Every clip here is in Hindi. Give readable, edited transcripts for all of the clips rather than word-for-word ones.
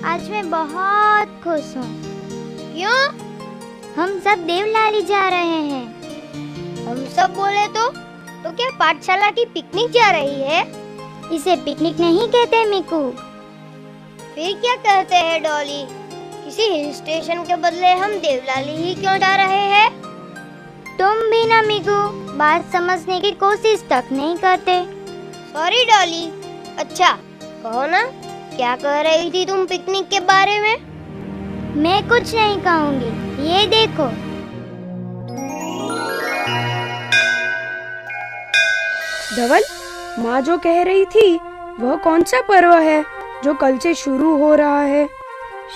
आज मैं बहुत खुश हूँ। क्यों? हम सब देवलाली जा रहे हैं। हम सब बोले तो क्या पाठशाला की पिकनिक जा रही है? इसे पिकनिक नहीं कहते मिकू। फिर क्या कहते हैं डॉली? किसी हिल स्टेशन के बदले हम देवलाली ही क्यों जा रहे हैं? तुम भी ना मिकू, बात समझने की कोशिश तक नहीं करते। सॉरी डॉली। अच्छा कहो ना, क्या कह रही थी तुम पिकनिक के बारे में? मैं कुछ नहीं कहूँगी, ये देखो। धवल, माँ जो कह रही थी वह कौन सा पर्व है जो कल से शुरू हो रहा है?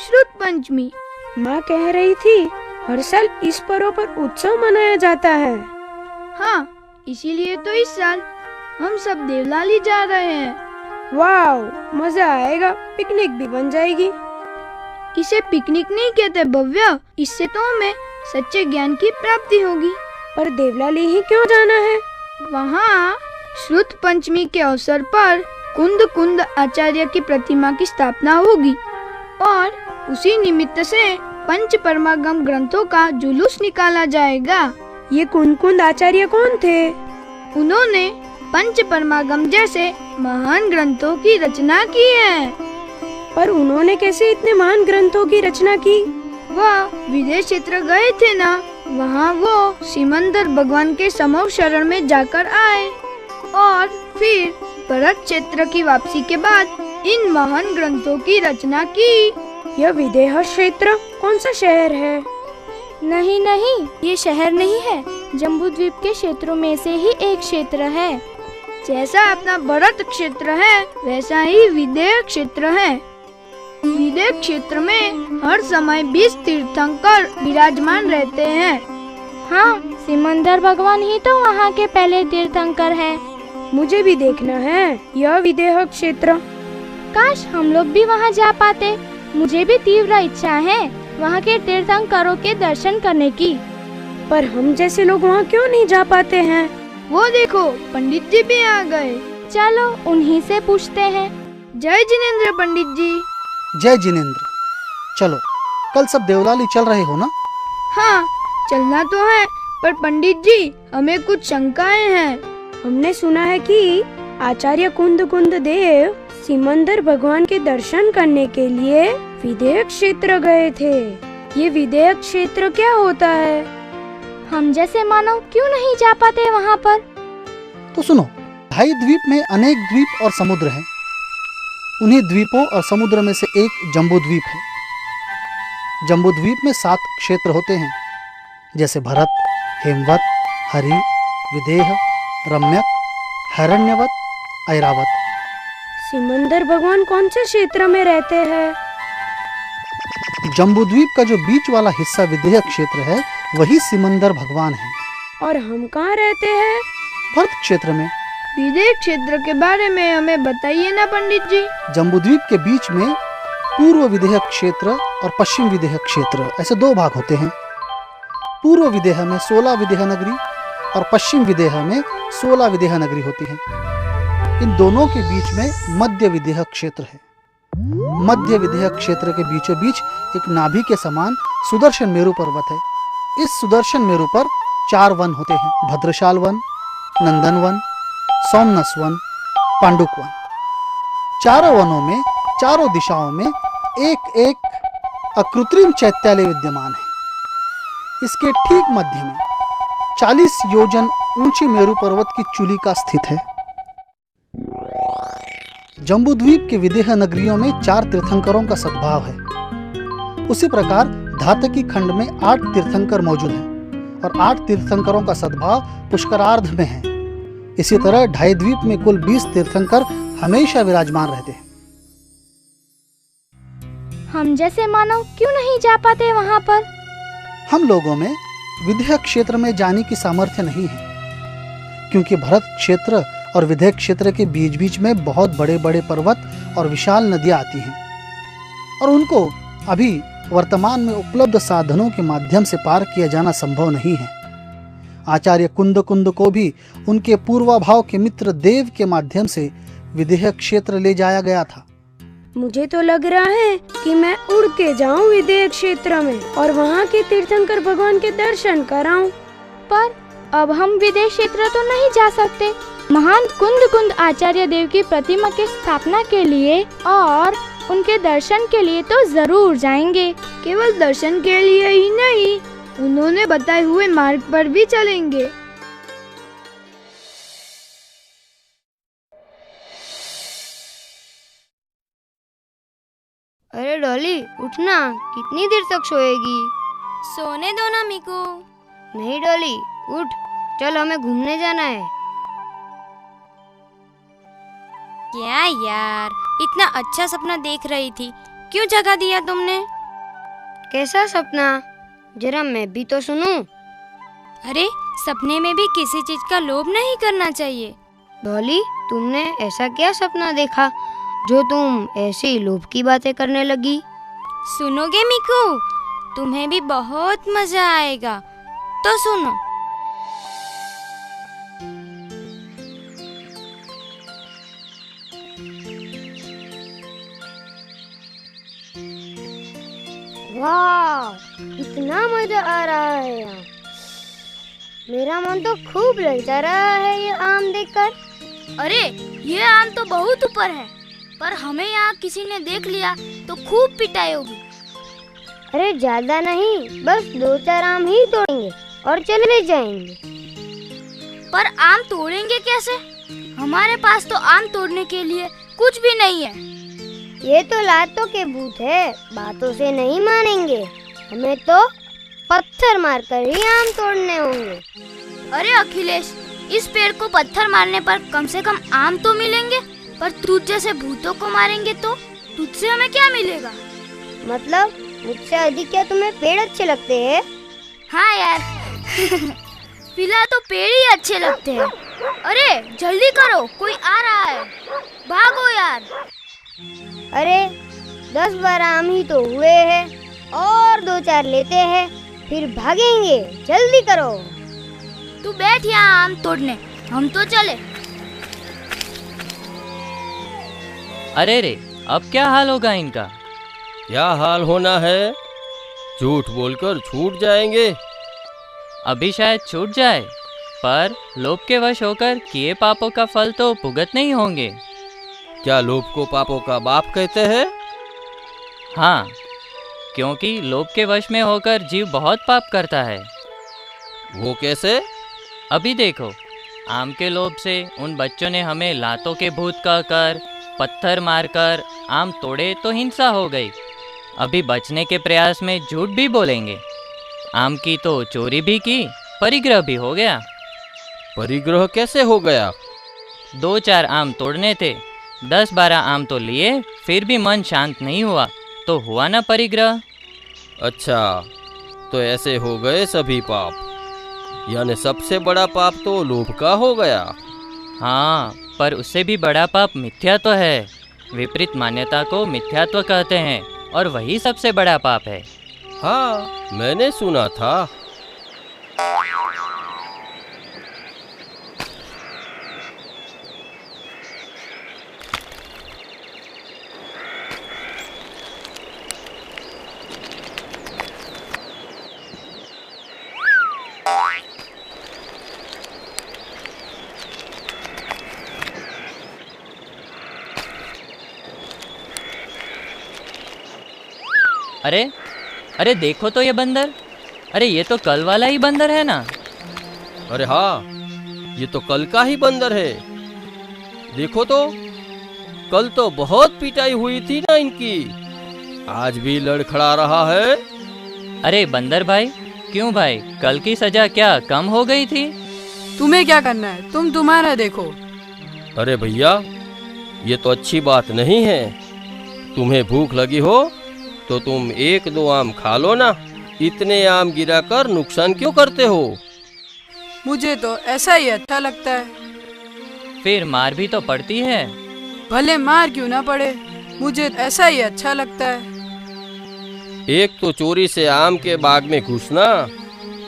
श्रुत पंचमी। माँ कह रही थी हर साल इस पर्व पर उत्सव मनाया जाता है। हाँ, इसीलिए तो इस साल हम सब देवलाली जा रहे हैं। वाओ, मजा आएगा, पिकनिक भी बन जाएगी। इसे पिकनिक नहीं कहते भव्य, इससे तो हमें सच्चे ज्ञान की प्राप्ति होगी। पर देवलाली ही क्यों जाना है? वहाँ श्रुत पंचमी के अवसर पर कुंद कुंद आचार्य की प्रतिमा की स्थापना होगी और उसी निमित्त से पंच परमागम ग्रंथों का जुलूस निकाला जाएगा। ये कुंद कुंद आचार्य कौन थे? उन्होंने पंच परमागम जैसे महान ग्रंथों की रचना की है। पर उन्होंने कैसे इतने महान ग्रंथों की रचना की? वह विदेश क्षेत्र गए थे ना, वहाँ वो सिमंदर भगवान के समूह शरण में जाकर आए और फिर भरत क्षेत्र की वापसी के बाद इन महान ग्रंथों की रचना की। यह विदेह क्षेत्र कौन सा शहर है? नहीं नहीं, ये शहर नहीं है, जम्बूद्वीप के क्षेत्रों में से ही एक क्षेत्र है। जैसा अपना भरत क्षेत्र है वैसा ही विदेह क्षेत्र है। विदेह क्षेत्र में हर समय 20 तीर्थंकर विराजमान रहते हैं। हाँ, सिमंदर भगवान ही तो वहाँ के पहले तीर्थंकर हैं। मुझे भी देखना है यह विदेह क्षेत्र। काश हम लोग भी वहाँ जा पाते। मुझे भी तीव्र इच्छा है वहाँ के तीर्थंकरों के दर्शन करने की। पर हम जैसे लोग वहाँ क्यों नहीं जा पाते हैं? वो देखो, पंडित जी भी आ गए। चलो उन्हीं से पूछते हैं। जय जिनेंद्र पंडित जी। जय जिनेंद्र। चलो, कल सब देवलाली चल रहे हो ना? हाँ, चलना तो है, पर पंडित जी हमें कुछ शंकाएं हैं। हमने सुना है कि आचार्य कुंद देव सिमंदर भगवान के दर्शन करने के लिए विदेह क्षेत्र गए थे। ये विदेह क्षेत्र क्या होता है? हम जैसे मानव क्यों नहीं जा पाते वहाँ पर? तो सुनो, ढाई द्वीप में अनेक द्वीप और समुद्र हैं। उन्हीं द्वीपों और समुद्र में से एक जम्बू द्वीप है। जम्बू द्वीप में 7 क्षेत्र होते हैं, जैसे भरत, हेमवत, हरि, विदेह, रम्यक, हिरण्यवत, ऐरावत। सिमंदर भगवान कौन से क्षेत्र में रहते हैं? जम्बू द्वीप का जो बीच वाला हिस्सा विदेह क्षेत्र है, वही सिमंदर भगवान है। और हम कहाँ रहते हैं? भरत क्षेत्र में। विदेह क्षेत्र के बारे में हमें बताइए ना पंडित जी। जम्बूद्वीप के बीच में पूर्व विदेह क्षेत्र और पश्चिम विदेह क्षेत्र, ऐसे 2 भाग होते हैं। पूर्व विदेह में 16 विदेह नगरी और पश्चिम विदेह में 16 विदेह नगरी होती है। इन दोनों के बीच में मध्य विदेह क्षेत्र है। मध्य विदेह क्षेत्र के बीचों बीच एक नाभि के समान सुदर्शन मेरु पर्वत है। इस सुदर्शन मेरु पर 4 वन होते हैं, भद्रशाल वन, नंदन वन, सोमनस वन, पांडुक वन। चारों वनों में चारों दिशाओं में एक एक अकृत्रिम चैत्यालय विद्यमान है। इसके ठीक मध्य में 40 योजन ऊंची मेरु पर्वत की चूलिका स्थित है। जम्बूद्वीप के विदेह नगरियों में 4 तीर्थंकरों का सद्भाव है। उसी प्रकार धातकी खंड में 8 तीर्थंकर मौजूद हैं और 8 तीर्थंकरों का सद्भाव पुष्करार्ध में है। इसी तरह ढाई द्वीप में कुल 20 तीर्थंकर हमेशा विराजमान रहते हैं। हम जैसे मानव क्यों नहीं जा पाते वहाँ पर? हम लोगों में विदेह क्षेत्र में जाने की सामर्थ्य नहीं है, क्योंकि भरत क्षेत्र और विदेह क्षेत्र के बीच बीच में बहुत बड़े बड़े पर्वत और विशाल नदियां आती हैं और उनको अभी वर्तमान में उपलब्ध साधनों के माध्यम से पार किया जाना संभव नहीं है। आचार्य कुंद को भी उनके पूर्वाभाव के मित्र देव के माध्यम से विदेह क्षेत्र ले जाया गया था। मुझे तो लग रहा है कि मैं उड़ के जाऊं विदेह क्षेत्र में और वहाँ के तीर्थंकर भगवान के दर्शन कराऊं। पर अब हम विदेह क्षेत्र तो नहीं जा सकते। महान कुंद आचार्य देव की प्रतिमा की स्थापना के लिए और उनके दर्शन के लिए तो जरूर जाएंगे। केवल दर्शन के लिए ही नहीं, उन्होंने बताए हुए मार्ग पर भी चलेंगे। अरे डॉली उठना, कितनी देर तक सोएगी? सोने दो ना मीकू। नहीं डॉली उठ, चल हमें घूमने जाना है। क्या यार, इतना अच्छा सपना देख रही थी, क्यों जगा दिया तुमने? कैसा सपना? जरा मैं भी तो सुनूं। अरे सपने में भी किसी चीज का लोभ नहीं करना चाहिए। डॉली तुमने ऐसा क्या सपना देखा जो तुम ऐसे ही लोभ की बातें करने लगी? सुनोगे मीकू, तुम्हें भी बहुत मजा आएगा, तो सुनो। वाह, इतना मजा आ रहा है यहाँ। मेरा मन तो खूब ललचा रहा है ये आम देखकर। अरे ये आम तो बहुत ऊपर है, पर हमें यहाँ किसी ने देख लिया तो खूब पिटाई होगी। अरे ज्यादा नहीं, बस 2-4 आम ही तोड़ेंगे और चले जाएंगे। पर आम तोड़ेंगे कैसे? हमारे पास तो आम तोड़ने के लिए कुछ भी नहीं है। ये तो लातों के भूत है, बातों से नहीं मानेंगे। हमें तो पत्थर मारकर ही आम तोड़ने होंगे। अरे अखिलेश, इस पेड़ को पत्थर मारने पर कम से कम आम तो मिलेंगे, पर तुझ जैसे भूतों को मारेंगे तो तुझसे हमें क्या मिलेगा? मतलब मुझसे अधिक क्या तुम्हें पेड़ अच्छे लगते हैं? हाँ यार फिलहाल तो पेड़ ही अच्छे लगते हैं। अरे जल्दी करो, कोई आ रहा है, भागो यार। अरे 10-12 आम ही तो हुए हैं, और 2-4 लेते हैं फिर भागेंगे। जल्दी करो। तू बैठ यहाँ आम तोड़ने, हम तो चले। अरे रे, अब क्या हाल होगा इनका? क्या हाल होना है? झूठ बोलकर छूट जाएंगे। अभी शायद छूट जाए, पर लोभ के वश होकर किए पापों का फल तो भुगत नहीं होंगे। क्या लोभ को पापों का बाप कहते हैं? हाँ, क्योंकि लोभ के वश में होकर जीव बहुत पाप करता है। वो कैसे? अभी देखो, आम के लोभ से उन बच्चों ने हमें लातों के भूत कहकर, पत्थर मारकर आम तोड़े तो हिंसा हो गई। अभी बचने के प्रयास में झूठ भी बोलेंगे। आम की तो चोरी भी की, परिग्रह भी हो गया। परिग्रह कैसे हो गया? 2-4 आम तोड़ने थे, 10-12 आम तो लिए, फिर भी मन शांत नहीं हुआ, तो हुआ ना परिग्रह। अच्छा, तो ऐसे हो गए सभी पाप। यानी सबसे बड़ा पाप तो लोभ का हो गया। हाँ, पर उससे भी बड़ा पाप मिथ्यात्व है। विपरीत मान्यता को मिथ्यात्व कहते हैं और वही सबसे बड़ा पाप है। हाँ, मैंने सुना था। अरे अरे देखो तो ये बंदर। अरे ये तो कल वाला ही बंदर है ना। अरे हाँ, ये तो कल का ही बंदर है। देखो तो, कल तो बहुत पिटाई हुई थी ना इनकी, आज भी लड़खड़ा रहा है। अरे बंदर भाई, क्यों भाई, कल की सजा क्या कम हो गई थी? तुम्हें क्या करना है, तुम तुम्हारा देखो। अरे भैया, ये तो अच्छी बात नहीं है। तुम्हें भूख लगी हो तो तुम 1-2 आम खा लो ना। इतने आम गिराकर नुकसान क्यों करते हो? मुझे तो ऐसा ही अच्छा लगता है। फिर मार भी तो पड़ती है। भले मार क्यों ना पड़े, मुझे ऐसा ही अच्छा लगता है। एक तो चोरी से आम के बाग में घुसना,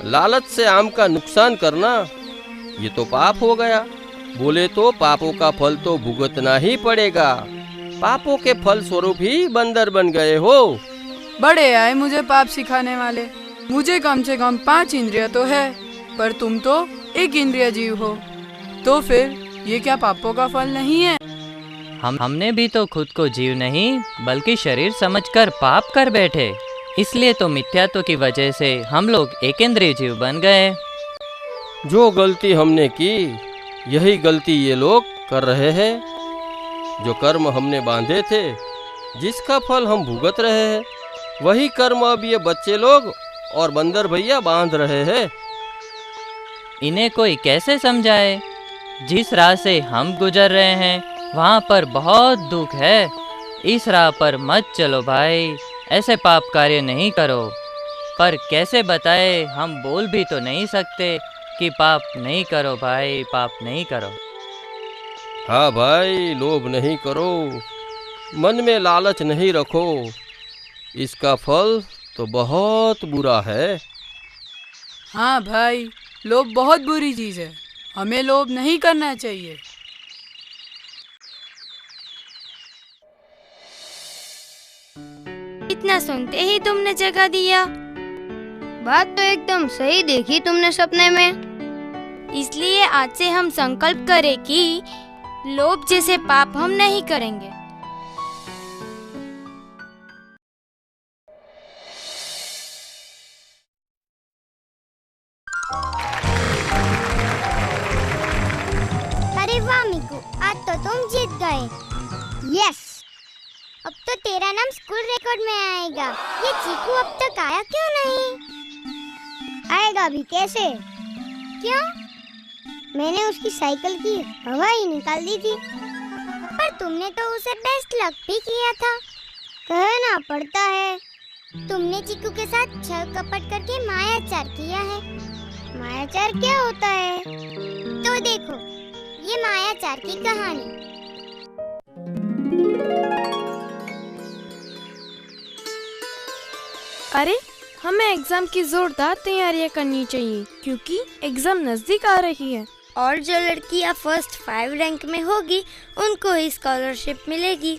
लालच से आम का नुकसान करना, ये तो पाप हो गया। बोले तो पापों का फल तो भुगतना ही पड़ेगा। पापों के फल स्वरूप ही बंदर बन गए हो। बड़े आए मुझे पाप सिखाने वाले। मुझे कम से कम 5 इंद्रिय तो है, पर तुम तो 1 इंद्रिय जीव हो। तो फिर ये क्या पापों का फल नहीं है? हमने भी तो खुद को जीव नहीं बल्कि शरीर समझकर पाप कर बैठे। इसलिए तो मिथ्यात्व की वजह से हम लोग एकेंद्रीय जीव बन गए। जो गलती हमने की, यही गलती ये लोग कर रहे हैं। जो कर्म हमने बांधे थे, जिसका फल हम भुगत रहे हैं, वही कर्म अब ये बच्चे लोग और बंदर भैया बांध रहे हैं। इन्हें कोई कैसे समझाए? जिस राह से हम गुजर रहे हैं वहाँ पर बहुत दुख है। इस राह पर मत चलो भाई, ऐसे पाप कार्य नहीं करो। पर कैसे बताए, हम बोल भी तो नहीं सकते कि पाप नहीं करो भाई, पाप नहीं करो। हाँ भाई, लोभ नहीं करो, मन में लालच नहीं रखो, इसका फल तो बहुत बुरा है। हाँ भाई, लोभ बहुत बुरी चीज है, हमें लोभ नहीं करना चाहिए। इतना सुनते ही तुमने जगा दिया। बात तो एकदम सही देखी तुमने सपने में। इसलिए आज से हम संकल्प करें कि लोभ जैसे पाप हम नहीं करेंगे। अरे वाह मिकू, आज तो तुम जीत गए। यस, अब तो तेरा नाम स्कूल रिकॉर्ड में आएगा। ये चीकू अब तक आया क्यों नहीं? आएगा भी कैसे? क्यों? मैंने उसकी साइकिल की हवा ही निकाल दी थी। पर तुमने तो उसे बेस्ट लक भी किया था। कहना पड़ता है, तुमने चीकू के साथ छल कपट करके मायाचार किया है। मायाचार क्या होता है? तो देखो, ये मायाचार की कहानी। अरे, हमें एग्जाम की जोरदार तैयारियां करनी चाहिए क्योंकि एग्जाम नजदीक आ रही है। और जो लड़कियां फर्स्ट 5 रैंक में होगी उनको ही स्कॉलरशिप मिलेगी।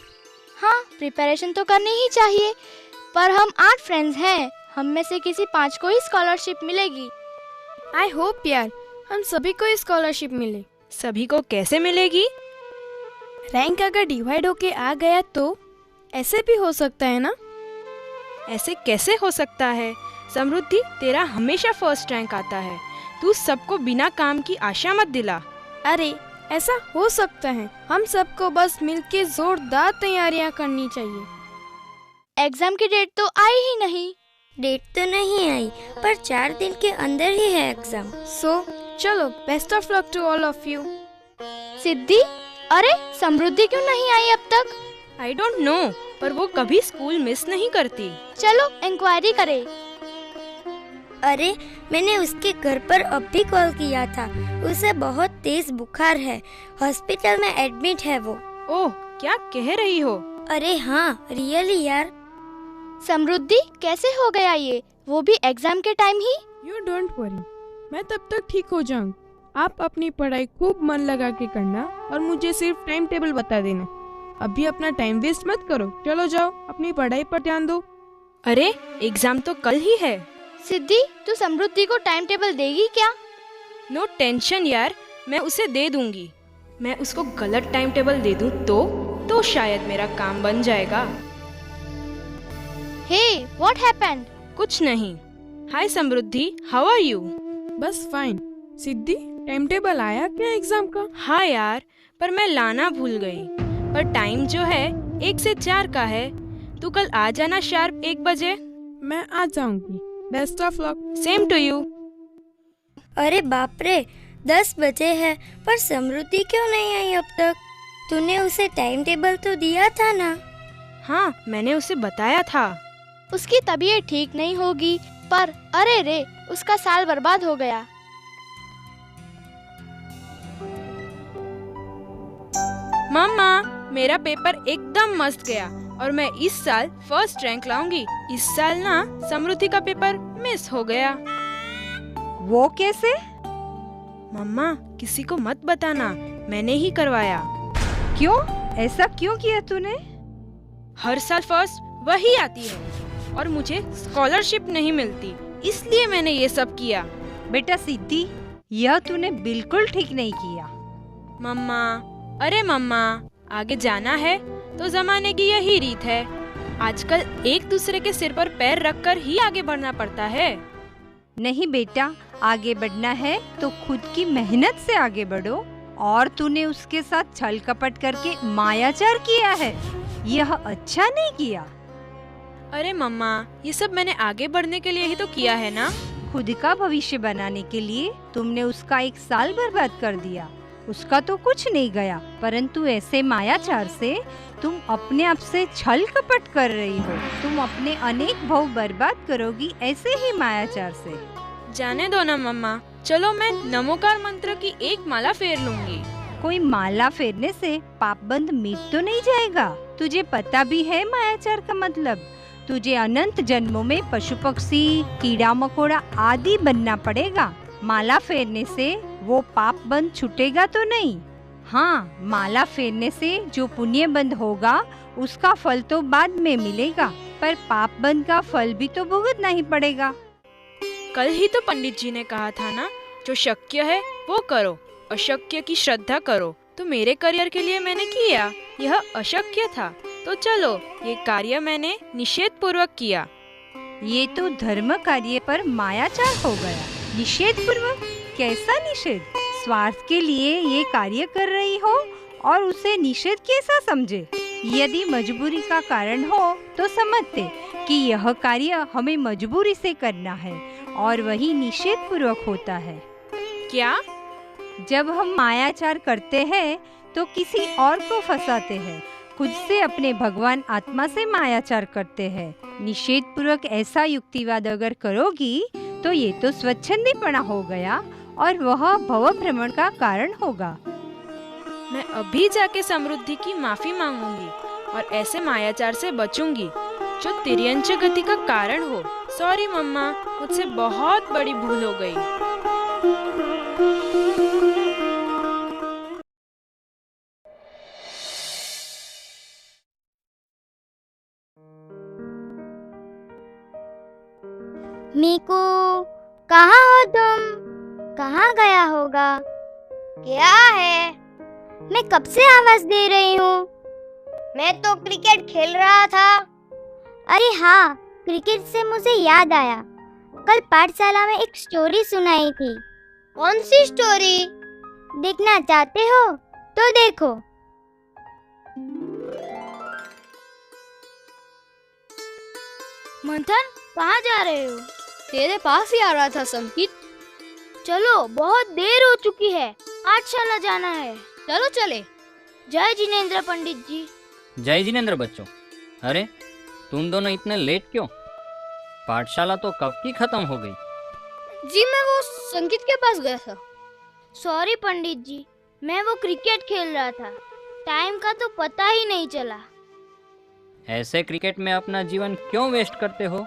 हाँ, प्रिपरेशन तो करनी ही चाहिए, पर हम 8 फ्रेंड्स हैं, हम में से किसी 5 को ही स्कॉलरशिप मिलेगी। आई होप यार, हम सभी को स्कॉलरशिप मिले। सभी को कैसे मिलेगी? रैंक अगर डिवाइड होके आ गया तो ऐसे भी हो सकता है ना? ऐसे कैसे हो सकता है? समृद्धि, तेरा हमेशा फर्स्ट रैंक आता है। तू सबको बिना काम की आशा मत दिला। अरे ऐसा हो सकता है, हम सबको बस मिलके जोरदार तैयारियां करनी चाहिए। एग्जाम की डेट तो आई ही नहीं। डेट तो नहीं आई, पर 4 दिन के अंदर ही है एग्जाम। सो चलो, best of luck to all of you. Siddhi, अरे समृद्धि क्यों नहीं आई अब तक? आई डोंट नो, पर वो कभी स्कूल मिस नहीं करती। चलो इंक्वायरी करें। अरे मैंने उसके घर पर अब भी कॉल किया था। उसे बहुत तेज बुखार है, हॉस्पिटल में एडमिट है वो। ओह, क्या कह रही हो? अरे हाँ, रियली यार। समृद्धि, कैसे हो गया ये, वो भी एग्जाम के time he? You don't worry, मैं तब तक ठीक हो जाऊँ। आप अपनी पढ़ाई खूब मन लगा के करना और मुझे सिर्फ टाइम टेबल बता देना। अभी अपना टाइम वेस्ट मत करो, चलो जाओ अपनी पढ़ाई पर ध्यान दो। अरे एग्जाम तो कल ही है। सिद्धि, तू समृद्धि को टाइम टेबल देगी क्या? नो टेंशन यार, मैं उसे दे दूंगी। मैं उसको गलत टाइम टेबल दे दूं तो शायद मेरा काम बन जाएगा। हे, व्हाट हैपेंड? कुछ नहीं। हाय समृद्धि, हाउ आर यू? बस फाइन। सिद्धि, टाइम टेबल आया क्या एग्जाम का? हाँ यार, पर मैं लाना भूल गई। पर टाइम जो है 1 से 4 का है। तू कल आ जाना शार्प 1 बजे। मैं आ जाऊंगी। Best of luck. Same to you. अरे बाप रे, 10 बजे है, पर समृद्धि क्यों नहीं आई अब तक? तूने उसे टाइम टेबल तो दिया था ना? हाँ, मैंने उसे बताया था। उसकी तबीयत ठीक नहीं होगी, पर अरे रे, उसका साल बर्बाद हो गया। मम्मा, मेरा पेपर एकदम मस्त गया और मैं इस साल फर्स्ट रैंक लाऊंगी। इस साल ना समृद्धि का पेपर मिस हो गया। वो कैसे? मम्मा, किसी को मत बताना, मैंने ही करवाया। क्यों? ऐसा क्यों किया तूने? हर साल फर्स्ट वही आती है और मुझे स्कॉलरशिप नहीं मिलती, इसलिए मैंने ये सब किया। बेटा सिद्धि, यह तूने बिल्कुल ठीक नहीं किया। मम्मा, अरे मम्मा, आगे जाना है तो जमाने की यही रीत है। आजकल एक दूसरे के सिर पर पैर रखकर ही आगे बढ़ना पड़ता है। नहीं बेटा, आगे बढ़ना है तो खुद की मेहनत से आगे बढ़ो। और तूने उसके साथ छल कपट करके मायाचार किया है, यह अच्छा नहीं किया। अरे मम्मा, ये सब मैंने आगे बढ़ने के लिए ही तो किया है ना। खुद का भविष्य बनाने के लिए तुमने उसका 1 साल बर्बाद कर दिया। उसका तो कुछ नहीं गया, परंतु ऐसे मायाचार से तुम अपने आप से छल कपट कर रही हो। तुम अपने अनेक भाव बर्बाद करोगी ऐसे ही मायाचार से। जाने दो ना मम्मा, चलो मैं नमोकार मंत्र की एक माला फेर लूंगी। कोई माला फेरने से पाप बंद मिट तो नहीं जाएगा। तुझे पता भी है मायाचार का मतलब। तुझे अनंत जन्मों में पशु पक्षी, कीड़ा मकोड़ा आदि बनना पड़ेगा। माला फेरने से वो पाप बंद छूटेगा तो नहीं। हाँ, माला फेरने से जो पुण्य बंद होगा उसका फल तो बाद में मिलेगा, पर पाप बंद का फल भी तो भुगतना ही पड़ेगा। कल ही तो पंडित जी ने कहा था ना, जो शक्य है वो करो, अशक्य की श्रद्धा करो। तो मेरे करियर के लिए मैंने किया, यह अशक्य था तो चलो ये कार्य मैंने निषेध पूर्वक किया। ये तो धर्म कार्य पर मायाचार हो गया। निषेध पूर्वक? कैसा निषेध? स्वार्थ के लिए ये कार्य कर रही हो और उसे निषेध कैसा समझे? यदि मजबूरी का कारण हो तो समझते कि यह कार्य हमें मजबूरी से करना है और वही निषेध पूर्वक होता है। क्या? जब हम मायाचार करते हैं तो किसी और को फंसाते हैं, खुद से अपने भगवान आत्मा से मायाचार करते हैं। निषेध पूर्वक ऐसा युक्तिवाद अगर करोगी तो ये तो स्वच्छंदीपना हो गया और वह भव भ्रमण का कारण होगा। मैं अभी जाके समृद्धि की माफी मांगूंगी और ऐसे मायाचार से बचूंगी जो तिर्यंच गति का कारण हो। सॉरी मम्मा, मुझसे बहुत बड़ी भूल हो गई। मीकू, कहाँ हो तुम? कहाँ गया होगा? क्या है? मैं कब से आवाज दे रही हूँ। मैं तो क्रिकेट खेल रहा था। अरे हाँ, क्रिकेट से मुझे याद आया, कल पाठशाला में एक स्टोरी सुनाई थी। कौन सी स्टोरी? देखना चाहते हो तो देखो। मंथन, कहाँ जा रहे हो? तेरे पास ही आ रहा था संकित। चलो, बहुत देर हो चुकी है, पाठशाला जाना है। चलो चले। जय जिनेंद्र पंडित जी। जय जिनेंद्र बच्चों। अरे तुम दोनों इतने लेट क्यों? पाठशाला तो कब की खत्म हो गई। जी मैं वो संगीत के पास गया था। सॉरी पंडित जी, मैं वो क्रिकेट खेल रहा था, टाइम का तो पता ही नहीं चला। ऐसे क्रिकेट में अपना जीवन क्यों वेस्ट करते हो?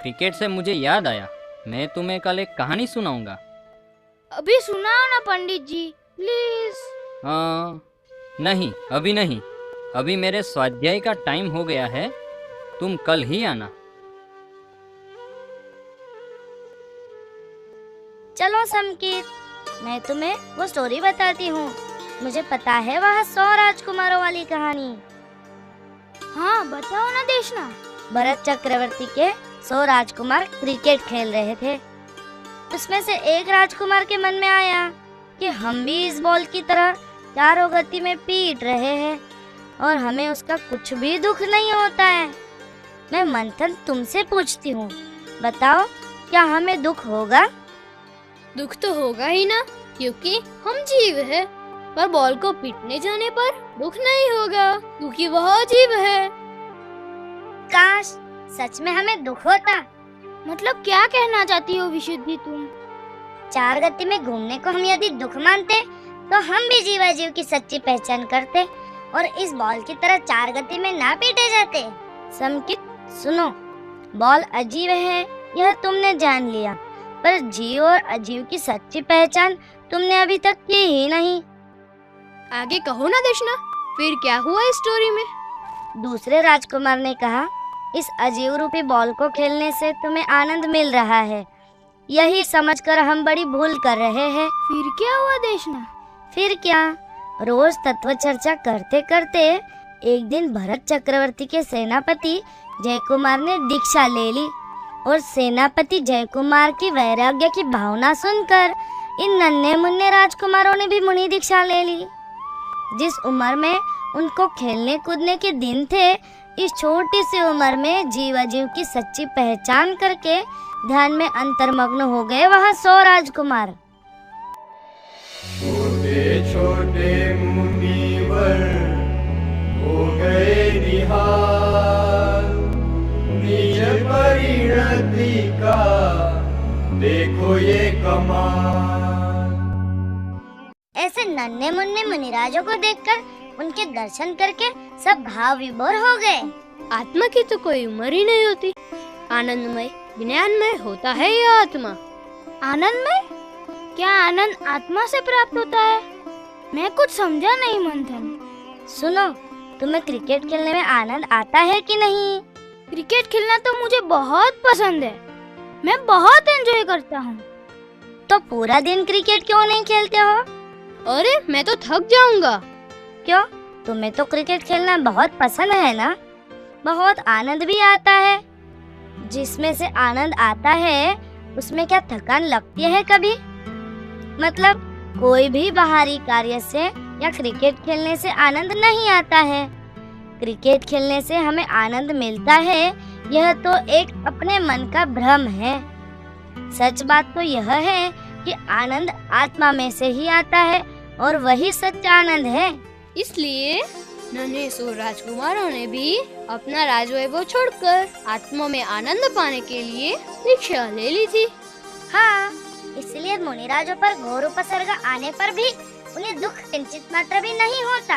क्रिकेट से मुझे याद आया, मैं तुम्हें कल एक कहानी सुनाऊंगा। अभी सुनाओ ना पंडित जी, प्लीज। नहीं, अभी नहीं, अभी मेरे स्वाध्याय का टाइम हो गया है, तुम कल ही आना। चलो संकित, मैं तुम्हें वो स्टोरी बताती हूँ। मुझे पता है वह 100 राजकुमारों वाली कहानी। हाँ बताओ ना देशना। भरत चक्रवर्ती के 100 राजकुमार क्रिकेट खेल रहे थे। उसमें से एक राजकुमार के मन में आया कि हम भी इस बॉल की तरह चारों गति में पीट रहे हैं और हमें उसका कुछ भी दुख नहीं होता है। मैं मंथन तुमसे पूछती हूँ, बताओ क्या हमें दुख होगा? दुख तो होगा ही ना, क्योंकि हम जीव है। पर बॉल को पीटने जाने पर दुख नहीं होगा, क्योंकि वह जीव है। काश सच में हमें दुख होता। मतलब क्या कहना चाहती हो विशुद्धि तुम? चार गति में घूमने को हम यदि दुख मानते तो हम भी जीवाजीव की सच्ची पहचान करते और इस बॉल की तरह चार गति में ना पीटे जाते। संकित सुनो, बॉल अजीब है यह तुमने जान लिया, पर जीव और अजीव की सच्ची पहचान तुमने अभी तक की ही नहीं। आगे कहो ना देशना, फिर क्या हुआ इस स्टोरी में? दूसरे राजकुमार ने कहा, इस अजीव रूपी बॉल को खेलने से तुम्हें आनंद मिल रहा है, यही समझकर हम बड़ी भूल कर रहे हैं। फिर क्या हुआ देशना? फिर क्या, रोज तत्व चर्चा करते करते एक दिन भरत चक्रवर्ती के सेनापति जयकुमार ने दीक्षा ले ली और सेनापति जयकुमार की वैराग्य की भावना सुनकर इन नन्हे मुन्ने राजकुमारों ने भी मुनि दीक्षा ले ली। जिस उम्र में उनको खेलने कूदने के दिन थे, इस छोटी सी उम्र में जीवाजीव की सच्ची पहचान करके ध्यान में अंतर्मग्न हो गए वह 100 राजकुमार। छोटे छोटे मुनिवर हो गए निहाल, निज परिणति का देखो ये कमाल। ऐसे नन्हे मुन्ने मुनिराजों को देखकर उनके दर्शन करके सब भाव विभोर हो गए। आत्मा की तो कोई उम्र ही नहीं होती, आनंदमय ज्ञानमय होता है यह आत्मा। आनंदमय? क्या आनंद आत्मा से प्राप्त होता है? मैं कुछ समझा नहीं मंथन। सुनो, तुम्हें क्रिकेट खेलने में आनंद आता है कि नहीं? क्रिकेट खेलना तो मुझे बहुत पसंद है, मैं बहुत एंजॉय करता हूँ। तो पूरा दिन क्रिकेट क्यों नहीं खेलते हो? अरे मैं तो थक जाऊंगा। क्यों? तुम्हें तो क्रिकेट खेलना बहुत पसंद है ना? बहुत आनंद भी आता है। जिसमें से आनंद आता है उसमें क्या थकान लगती है कभी? मतलब कोई भी बाहरी कार्य से या क्रिकेट खेलने से आनंद नहीं आता है। क्रिकेट खेलने से हमें आनंद मिलता है, यह तो एक अपने मन का भ्रम है। सच बात तो यह है कि आनंद आत्मा में से ही आता है और वही सच्चा आनंद है। इसलिए नन्हे 100 राजकुमारों ने भी अपना राजवैभव छोड़कर आत्मा में आनंद पाने के लिए दीक्षा ले ली थी। हाँ, इसलिए मुनिराजों पर घोर उपसर्ग आने पर भी उन्हें दुख किंचित मात्र भी नहीं होता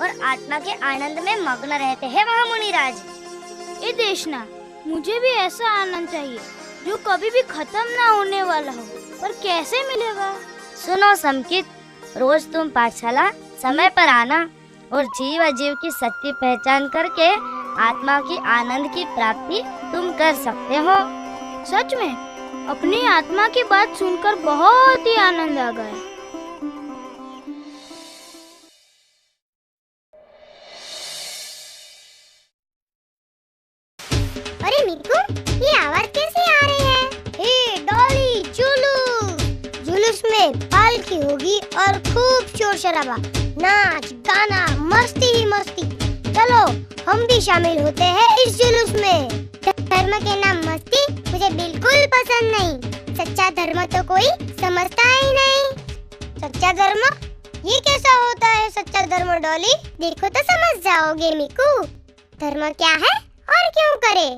और आत्मा के आनंद में मग्न रहते हैं वह मुनिराज। ए देशना, मुझे भी ऐसा आनंद चाहिए जो कभी भी खत्म ना होने वाला हो, पर कैसे मिलेगा? सुनो संकित, रोज तुम पाठशाला समय पर आना और जीव अजीव की सच्ची पहचान करके आत्मा की आनंद की प्राप्ति तुम कर सकते हो। सच में? अपनी आत्मा की बात सुनकर बहुत ही आनंद आ गया। अरे मिकू, ये आवाज कैसे आ रही है? हे डॉली, जुलूस में पालकी होगी और खूब शोर शराबा, नाच गाना, मस्ती ही मस्ती। चलो हम भी शामिल होते हैं इस जुलूस में। धर्म के नाम मस्ती मुझे बिल्कुल पसंद नहीं। सच्चा धर्म तो कोई समझता ही नहीं। सच्चा धर्म, ये कैसा होता है सच्चा धर्म डॉली? देखो तो समझ जाओगे मिकू। धर्म क्या है और क्यों करे?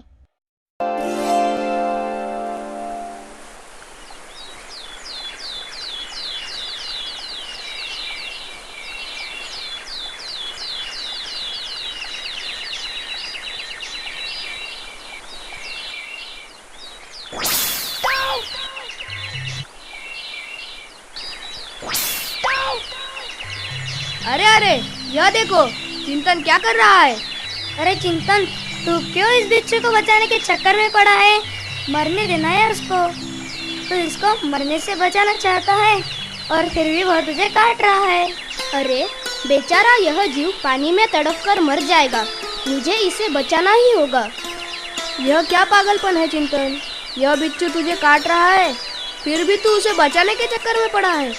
अरे अरे, यह देखो, चिंतन क्या कर रहा है? अरे चिंतन, तू क्यों इस बिच्छू को बचाने के चक्कर में पड़ा है? मरने देना यार उसको। तू इसको मरने से बचाना चाहता है और फिर भी वह तुझे काट रहा है। अरे बेचारा यह जीव पानी में तड़प कर मर जाएगा, मुझे इसे बचाना ही होगा। यह क्या पागलपन है चिंतन? यह बिच्छू तुझे काट रहा है, फिर भी तू उसे बचाने के चक्कर में पड़ा है।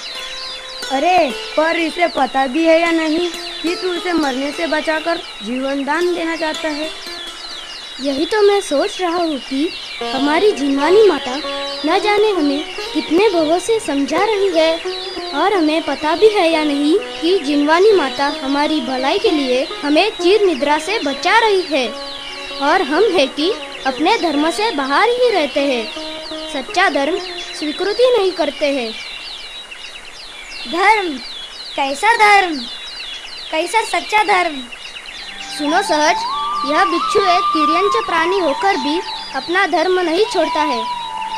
अरे पर इसे पता भी है या नहीं कि तू उसे मरने से बचाकर जीवन दान देना चाहता है? यही तो मैं सोच रहा हूँ कि हमारी जिनवानी माता न जाने हमें कितने भवों से समझा रही है, और हमें पता भी है या नहीं कि जिनवानी माता हमारी भलाई के लिए हमें चिर निद्रा से बचा रही है, और हम है कि अपने धर्म से बाहर ही रहते हैं, सच्चा धर्म स्वीकृति नहीं करते हैं। धर्म? कैसा धर्म? कैसा सच्चा धर्म? सुनो सहज, यह बिच्छू एक तिर्यंच प्राणी होकर भी अपना धर्म नहीं छोड़ता है,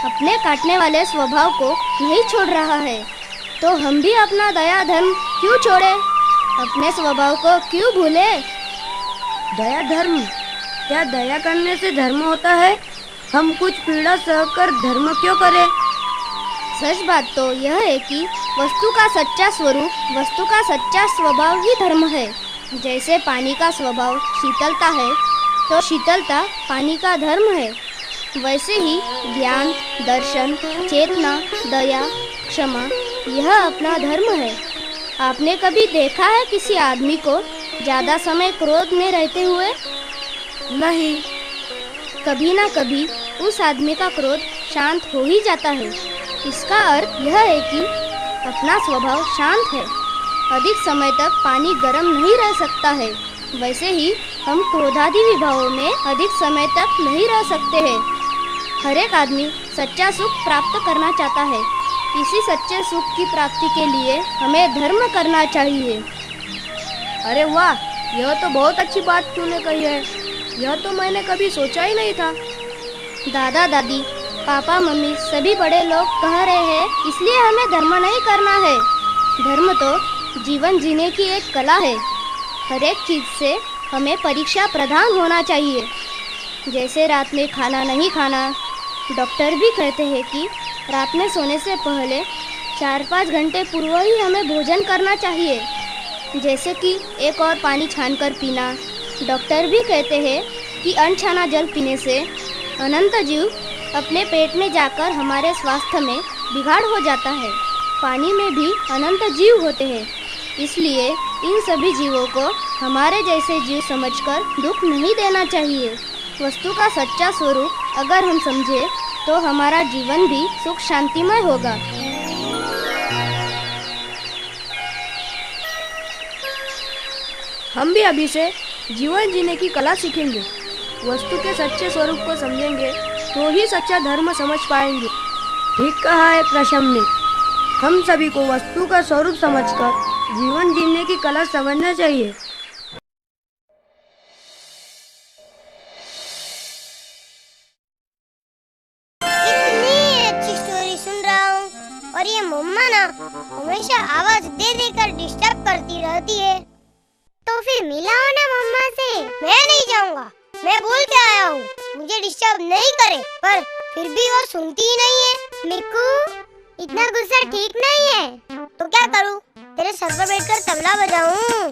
अपने काटने वाले स्वभाव को नहीं छोड़ रहा है, तो हम भी अपना दया धर्म क्यों छोड़े, अपने स्वभाव को क्यों भूले? दया धर्म? क्या दया करने से धर्म होता है? हम कुछ पीड़ा सहकर धर्म क्यों करें? सच बात तो यह है कि वस्तु का सच्चा स्वरूप, वस्तु का सच्चा स्वभाव ही धर्म है। जैसे पानी का स्वभाव शीतलता है, तो शीतलता पानी का धर्म है। वैसे ही ज्ञान, दर्शन, चेतना, दया, क्षमा यह अपना धर्म है। आपने कभी देखा है किसी आदमी को ज्यादा समय क्रोध में रहते हुए? नहीं। कभी ना कभी उस आदमी का क्रोध शांत हो ही जाता है। इसका अर्थ यह है कि अपना स्वभाव शांत है। अधिक समय तक पानी गर्म नहीं रह सकता है, वैसे ही हम क्रोधादि विभावों में अधिक समय तक नहीं रह सकते हैं। हर एक आदमी सच्चा सुख प्राप्त करना चाहता है। इसी सच्चे सुख की प्राप्ति के लिए हमें धर्म करना चाहिए। अरे वाह, यह तो बहुत अच्छी बात तूने कही है। यह तो मैंने कभी सोचा ही नहीं था। दादा दादी, पापा मम्मी सभी बड़े लोग कह रहे हैं, इसलिए हमें धर्म नहीं करना है। धर्म तो जीवन जीने की एक कला है। हर एक चीज से हमें परीक्षा प्रधान होना चाहिए। जैसे रात में खाना नहीं खाना, डॉक्टर भी कहते हैं कि रात में सोने से पहले 4-5 घंटे पूर्व ही हमें भोजन करना चाहिए। जैसे कि एक और पानी छानकर पीना। डॉक्टर भी कहते हैं कि अनछाना जल पीने से अनंत जीव अपने पेट में जाकर हमारे स्वास्थ्य में बिगाड़ हो जाता है। पानी में भी अनंत जीव होते हैं, इसलिए इन सभी जीवों को हमारे जैसे जीव समझकर दुख नहीं देना चाहिए। वस्तु का सच्चा स्वरूप अगर हम समझे तो हमारा जीवन भी सुख शांतिमय होगा। हम भी अभी से जीवन जीने की कला सीखेंगे। वस्तु के सच्चे स्वरूप को समझेंगे तो ही सच्चा धर्म समझ पाएंगे। ठीक कहा है प्रशम ने। हम सभी को वस्तु का स्वरूप समझकर जीवन जीने की कला समझना चाहिए। इतनी अच्छी स्टोरी सुन रहा हूँ, और ये मम्मा ना हमेशा आवाज दे देकर डिस्टर्ब करती रहती है। तो फिर मिलाओ ना मम्मा से। मैं नहीं जाऊँगा, मैं बोल के आया हूँ, मुझे डिस्टर्ब नहीं करे। पर फिर भी वो सुनती ही नहीं है। मिकू, इतना गुस्सा ठीक नहीं है। तो क्या करूं? तेरे सर पर बैठकर तबला बजाऊं?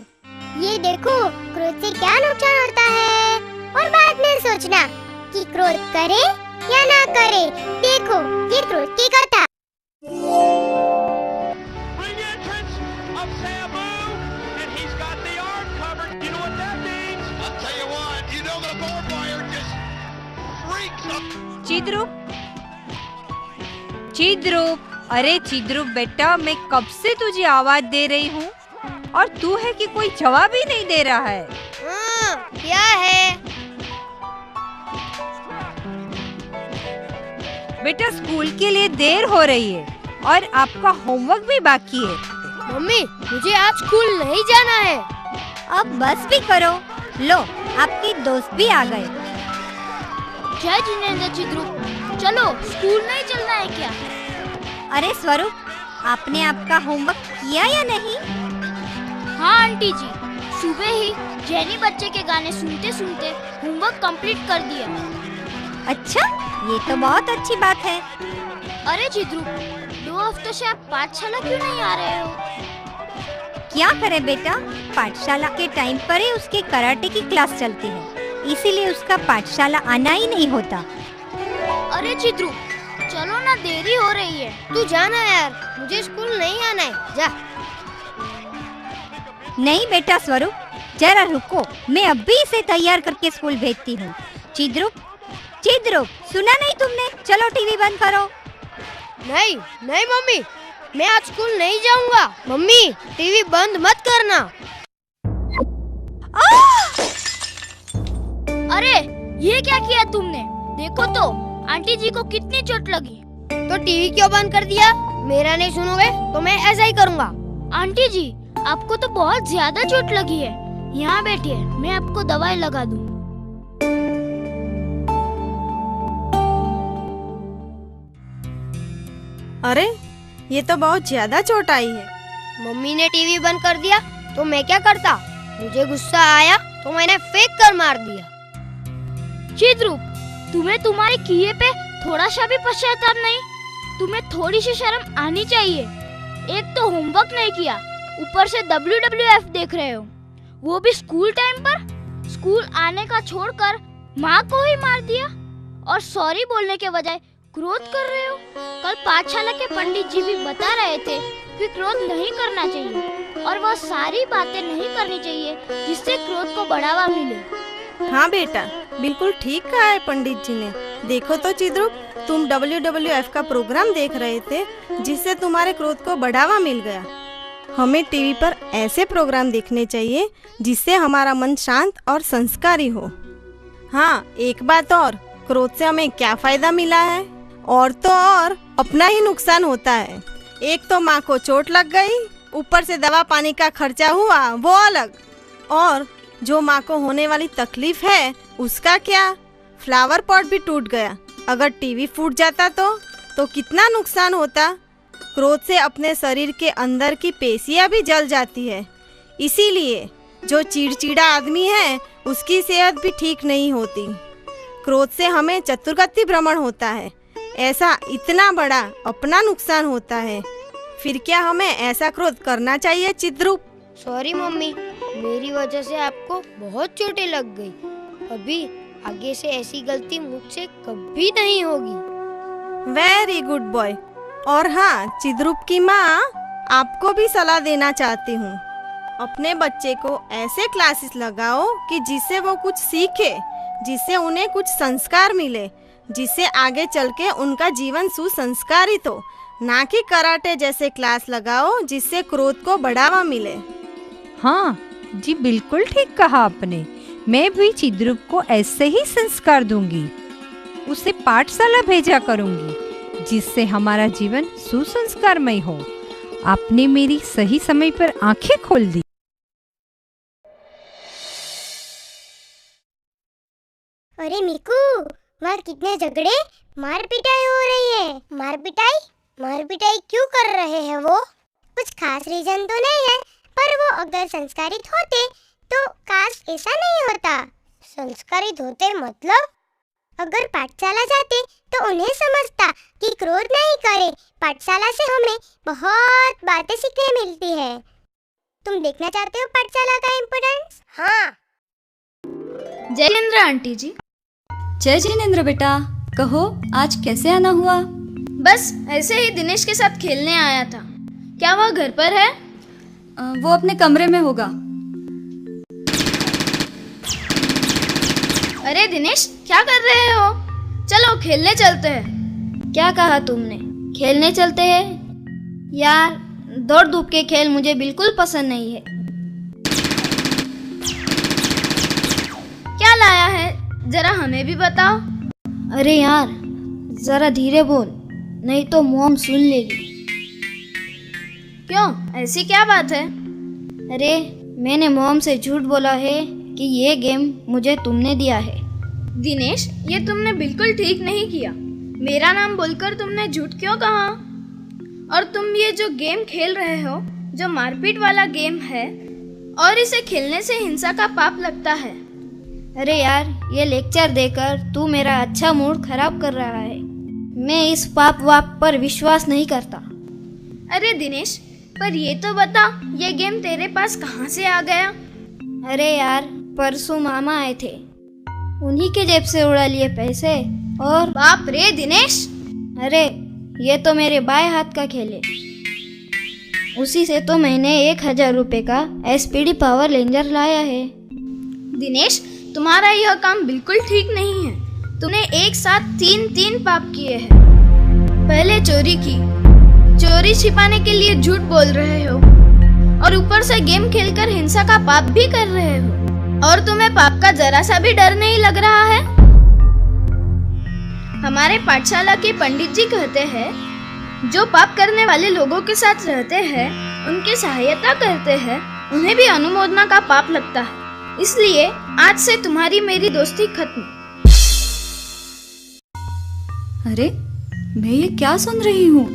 ये देखो, क्रोध से क्या नुकसान होता है और बाद में सोचना कि क्रोध करे या ना करे। देखो, ये क्रोध की कथा। चिद्रूप, चिद्रूप, अरे चिद्रूप बेटा, मैं कब से तुझे आवाज दे रही हूँ और तू है कि कोई जवाब ही नहीं दे रहा है। क्या है? बेटा, स्कूल के लिए देर हो रही है और आपका होमवर्क भी बाकी है। मम्मी, मुझे आज स्कूल नहीं जाना है। अब बस भी करो। लो, आपके दोस्त भी आ गए। जय जिनेंद्र चिद्रूप, चलो स्कूल नहीं चलना है क्या? अरे स्वरूप, आपने आपका होमवर्क किया या नहीं? हाँ आंटी जी, सुबह ही जेनी बच्चे के गाने सुनते सुनते होमवर्क कंप्लीट कर दिया। अच्छा, ये तो बहुत अच्छी बात है। अरे चिद्रूप, 2 हफ्तों से आप पाठशाला क्यों नहीं आ रहे हो? क्या करे बेटा, पाठशाला के टाइम पर ही उसके कराटे की क्लास चलती है, इसीलिए उसका पाठशाला आना ही नहीं होता। अरे चिद्रूप, चलो ना, देरी हो रही है। तू जाना यार, मुझे स्कूल नहीं आना है, जा। नहीं बेटा स्वरूप, जरा रुको, मैं अभी इसे तैयार करके स्कूल भेजती हूँ। चिद्रूप, चिद्रूप, सुना नहीं तुमने? चलो टीवी बंद करो। नहीं नहीं मम्मी, मैं आज स्कूल नहीं जाऊंगा। मम्मी, टीवी बंद मत करना। अरे ये क्या किया तुमने? देखो तो आंटी जी को कितनी चोट लगी। तो टीवी क्यों बंद कर दिया? मेरा नहीं सुनोगे तो मैं ऐसा ही करूँगा। आंटी जी, आपको तो बहुत ज्यादा चोट लगी है। यहाँ बैठिए, मैं आपको दवाई लगा दूँ। अरे, ये तो बहुत ज्यादा चोट आई है। मम्मी ने टीवी बंद कर दिया तो मैं क्या करता? मुझे गुस्सा आया तो मैंने फेंक कर मार दिया। चिद्रूप, तुम्हें तुम्हारे किए पे थोड़ा सा भी पश्चाताप नहीं? तुम्हें थोड़ी सी शर्म आनी चाहिए। एक तो होमवर्क नहीं किया, ऊपर से WWF देख रहे हो, वो भी स्कूल टाइम पर। स्कूल आने का छोड़कर माँ को ही मार दिया और सॉरी बोलने के बजाय क्रोध कर रहे हो। कल पाठशाला के पंडित जी भी बता रहे थे कि क्रोध नहीं करना चाहिए और वह सारी बातें नहीं करनी चाहिए जिससे क्रोध को बढ़ावा मिले। हाँ बेटा, बिल्कुल ठीक कहा है पंडित जी ने। देखो तो चिद्रूप, तुम WWF का प्रोग्राम देख रहे थे जिससे तुम्हारे क्रोध को बढ़ावा मिल गया। हमें टीवी पर ऐसे प्रोग्राम देखने चाहिए जिससे हमारा मन शांत और संस्कारी हो। हाँ, एक बात और, क्रोध से हमें क्या फायदा मिला है? और तो और अपना ही नुकसान होता है। एक तो माँ को चोट लग गई, ऊपर से दवा पानी का खर्चा हुआ, वो अलग। और जो माँ को होने वाली तकलीफ है उसका क्या? फ्लावर पॉट भी टूट गया। अगर टीवी फूट जाता तो कितना नुकसान होता। क्रोध से अपने शरीर के अंदर की पेशियां भी जल जाती है। इसीलिए जो चिड़चिड़ा आदमी है उसकी सेहत भी ठीक नहीं होती। क्रोध से हमें चतुर्गति भ्रमण होता है। ऐसा इतना बड़ा अपना नुकसान होता है, फिर क्या हमें ऐसा क्रोध करना चाहिए चिद्रूप? सॉरी मम्मी, मेरी वजह से आपको बहुत चोटें लग गई। अभी आगे से ऐसी गलती मुझसे कभी नहीं होगी। Very good boy. और हाँ, चिद्रूप की माँ आपको भी सलाह देना चाहती हूँ। अपने बच्चे को ऐसे क्लासेस लगाओ कि जिससे वो कुछ सीखे, जिससे उन्हें कुछ संस्कार मिले, जिससे आगे चल के उनका जीवन सुसंस्कारित हो। ना कि कराटे जैसे क्लास लगाओ जिससे क्रोध को बढ़ावा मिले। हाँ जी, बिल्कुल ठीक कहा आपने। मैं भी चिद्रूप को ऐसे ही संस्कार दूंगी। उसे पाठशाला भेजा करूंगी जिससे हमारा जीवन सुसंस्कारमय हो। आपने मेरी सही समय पर आंखें खोल दी। अरे मिकू, वहाँ कितने झगड़े, मार पिटाई हो रही है। मार पिटाई क्यों कर रहे हैं वो? कुछ खास रीजन तो नहीं है, पर वो अगर संस्कारित होते तो काश ऐसा नहीं होता। संस्कारित होते मतलब? अगर पाठशाला जाते तो उन्हें समझता कि क्रोध नहीं करे। पाठशाला से हमें बहुत बातें सीखने मिलती है। तुम देखना चाहते हो पाठशाला का इम्पोर्टेंस? हाँ। जय जिनेंद्र आंटी जी। जय जिनेंद्र बेटा, कहो आज कैसे आना हुआ? बस ऐसे ही दिनेश के साथ खेलने आया था। क्या वह घर पर है? वो अपने कमरे में होगा। अरे दिनेश, क्या कर रहे हो? चलो खेलने चलते हैं। क्या कहा तुमने? खेलने चलते हैं? यार, दौड़ धूप के खेल मुझे बिल्कुल पसंद नहीं है। क्या लाया है, जरा हमें भी बताओ। अरे यार, जरा धीरे बोल, नहीं तो मॉम सुन लेगी। क्यों, ऐसी क्या बात है? अरे मैंने मॉम से झूठ बोला है कि ये गेम मुझे तुमने दिया है। दिनेश, ये तुमने बिल्कुल ठीक नहीं किया। मेरा नाम बोलकर तुमने झूठ क्यों कहा? और तुम ये जो गेम खेल रहे हो, जो मारपीट वाला गेम है, और इसे खेलने से हिंसा का पाप लगता है। अरे यार, ये लेक्चर देकर तू मेरा अच्छा मूड खराब कर रहा है। मैं इस पाप वाप पर विश्वास नहीं करता। अरे दिनेश, पर ये तो बता, ये गेम तेरे पास कहाँ से आ गया? अरे यार, परसों मामा आए थे, उन्हीं के जेब से उड़ा लिए पैसे। और बाप रे दिनेश, अरे ये तो मेरे बाएं हाथ का खेल है। उसी से तो मैंने 1000 रुपए का SPD पावर रेंजर लाया है। दिनेश, तुम्हारा यह काम बिल्कुल ठीक नहीं है। तुमने एक साथ 3 पाप किए हैं। पहले चोरी की, चोरी छिपाने के लिए झूठ बोल रहे हो, और ऊपर से गेम खेलकर हिंसा का पाप भी कर रहे हो। और तुम्हें पाप का जरा सा भी डर नहीं लग रहा है? हमारे पाठशाला के पंडित जी कहते हैं, जो पाप करने वाले लोगों के साथ रहते हैं, उनकी सहायता करते हैं, उन्हें भी अनुमोदना का पाप लगता है। इसलिए आज से तुम्हारी मेरी दोस्ती खत्म। अरे मैं ये क्या सुन रही हूँ?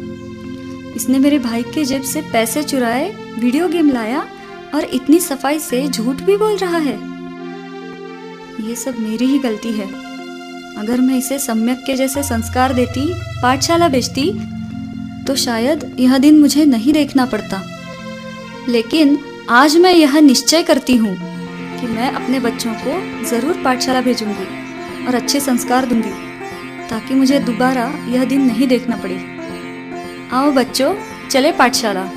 इसने मेरे भाई के जेब से पैसे चुराए, वीडियो गेम लाया और इतनी सफाई से झूठ भी बोल रहा है। ये सब मेरी ही गलती है। अगर मैं इसे सम्यक के जैसे संस्कार देती, पाठशाला भेजती, तो शायद यह दिन मुझे नहीं देखना पड़ता। लेकिन आज मैं यह निश्चय करती हूँ कि मैं अपने बच्चों को जरूर पाठशाला भेजूंगी और अच्छे संस्कार दूंगी, ताकि मुझे दोबारा यह दिन नहीं देखना पड़े। आओ बच्चों, चले पाठशाला।